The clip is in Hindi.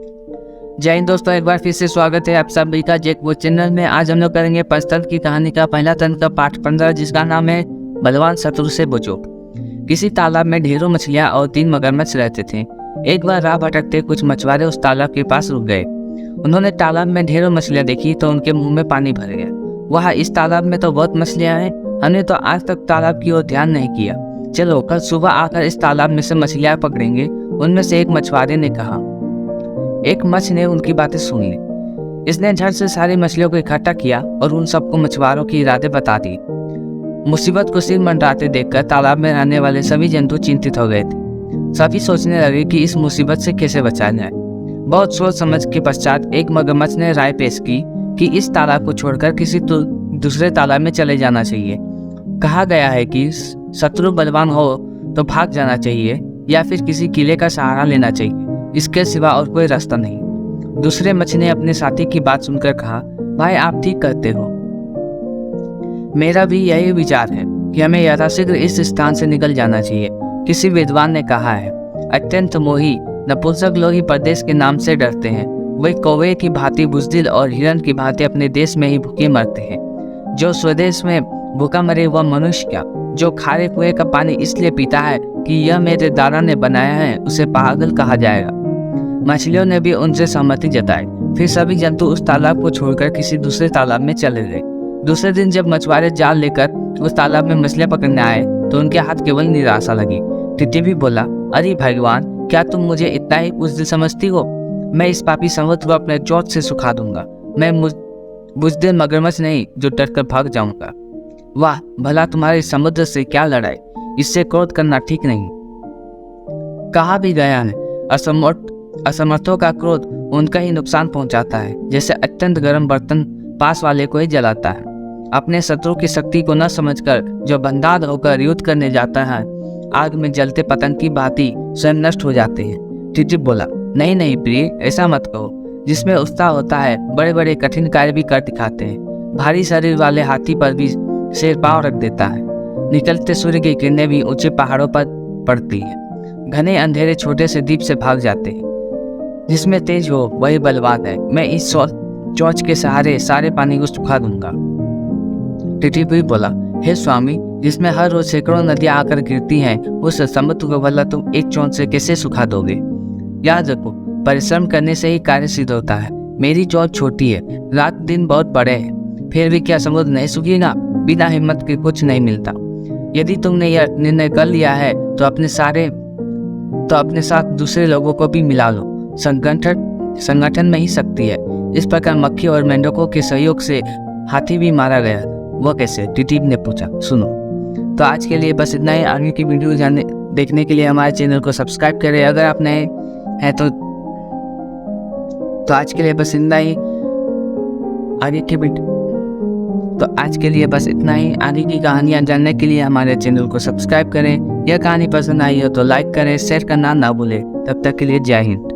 जय हिंद दोस्तों, एक बार फिर से स्वागत है आप सभी का जेक वो चैनल में। आज हम लोग करेंगे पंचतंत्र की कहानी का पहला तंत्र का पाठ 15, जिसका नाम है बलवान शत्रु से बचो। किसी तालाब में ढेरों मछलियां और 3 मगरमच्छ रहते थे। एक बार राह भटकते कुछ मछुआरे उस तालाब के पास रुक गए। उन्होंने तालाब में ढेरों मछलियां देखी तो उनके मुंह में पानी भर गया। वाह, इस तालाब में तो बहुत मछलियां हैं, हमने तो आज तक तालाब की ओर ध्यान नहीं किया। चलो कल सुबह आकर इस तालाब में से मछलियां पकड़ेंगे, उनमें से एक मछुआरे ने कहा। एक मछ ने उनकी बातें सुन ली। इसने झट से सारी मछलियों को इकट्ठा किया और उन सबको मछुआरों की इरादे बता दी। मुसीबत को सिर मंडराते देखकर तालाब में रहने वाले सभी जंतु चिंतित हो गए थे। सभी सोचने लगे कि इस मुसीबत से कैसे बचा जाए। बहुत सोच समझ के पश्चात एक मगरमच्छ ने राय पेश की कि इस तालाब को छोड़कर किसी दूसरे तालाब में चले जाना चाहिए। कहा गया है कि शत्रु बलवान हो तो भाग जाना चाहिए या फिर किसी किले का सहारा लेना चाहिए, इसके सिवा और कोई रास्ता नहीं। दूसरे मछ ने अपने साथी की बात सुनकर कहा, भाई आप ठीक कहते हो, मेरा भी यही विचार है कि हमें यथाशीघ्र इस स्थान से निकल जाना चाहिए। किसी विद्वान ने कहा है, अत्यंत मोही नपुंसक लोग ही परदेश के नाम से डरते हैं। वे कौवे की भांति बुजदिल और हिरण की भांति अपने देश में ही भूखे मरते हैं। जो स्वदेश में भूखा मरे वह मनुष्य क्या, जो खारे कुएं का पानी इसलिए पीता है कि यह मेरे दादा ने बनाया है, उसे पागल कहा जाएगा। मछलियों ने भी उनसे सहमति जताई। फिर सभी जंतु उस तालाब को छोड़कर किसी दूसरे तालाब में चले गए। दूसरे दिन जब मछुआरे जाल लेकर उस तालाब में मछलियां पकड़ने आए तो उनके हाथ केवल निराशा लगी। टिटवी भी बोला, अरे भगवान, क्या तुम मुझे इतना ही बुजदिल समझती हो? मैं इस पापी समुद्र को अपने चोट से सुखा दूंगा। मैं बुजदिल मगरमच्छ नहीं जो डरकर भाग जाऊंगा। वाह, भला तुम्हारे समुद्र से क्या लड़ाई, इससे क्रोध करना ठीक नहीं। कहा भी गया है, असमर्थों का क्रोध उनका ही नुकसान पहुंचाता है, जैसे अत्यंत गर्म बर्तन पास वाले को ही जलाता है। अपने शत्रु की शक्ति को न समझकर जो बंधाद होकर युद्ध करने जाता है, आग में जलते पतंग की भांति स्वयं नष्ट हो जाते हैं। टिटवी बोला, नहीं नहीं प्रिय, ऐसा मत कहो। जिसमें उत्साह होता है बड़े बड़े कठिन कार्य भी कर दिखाते हैं। भारी शरीर वाले हाथी पर भी शेर पांव रख देता है। निकलते सूर्य की किरणें भी ऊंचे पहाड़ों पर पड़ती है। घने अंधेरे छोटे से दीप से भाग जाते हैं। जिसमें तेज हो वही बलवान है। मैं इस चोंच के सहारे सारे पानी को सुखा दूंगा। टिटवी बोला, हे स्वामी, जिसमें हर रोज सैकड़ों नदियां आकर गिरती हैं, उस समुद्र को भला तुम एक चोंच से कैसे सुखा दोगे? याद रखो, परिश्रम करने से ही कार्य सिद्ध होता है। मेरी चोंच छोटी है, रात दिन बहुत बड़े हैं, फिर भी क्या समुद्र नहीं सूखेगा? बिना हिम्मत के कुछ नहीं मिलता। यदि तुमने यह निर्णय कर लिया है तो अपने साथ दूसरे लोगों को भी मिला लो। संगठन में ही शक्ति है। इस प्रकार मक्खी और मेंढकों के सहयोग से हाथी भी मारा गया। वह कैसे? टिटवी ने पूछा। सुनो, तो आज के लिए बस इतना ही। आगे की वीडियो देखने के लिए हमारे चैनल को सब्सक्राइब करें अगर आप नए हैं तो आज के लिए बस इतना ही। आज के लिए बस इतना ही। आगे की कहानियां जानने के लिए हमारे चैनल को सब्सक्राइब करें। यह कहानी पसंद आई हो तो लाइक करें, शेयर करना ना भूलें। तब तक के लिए जय हिंद।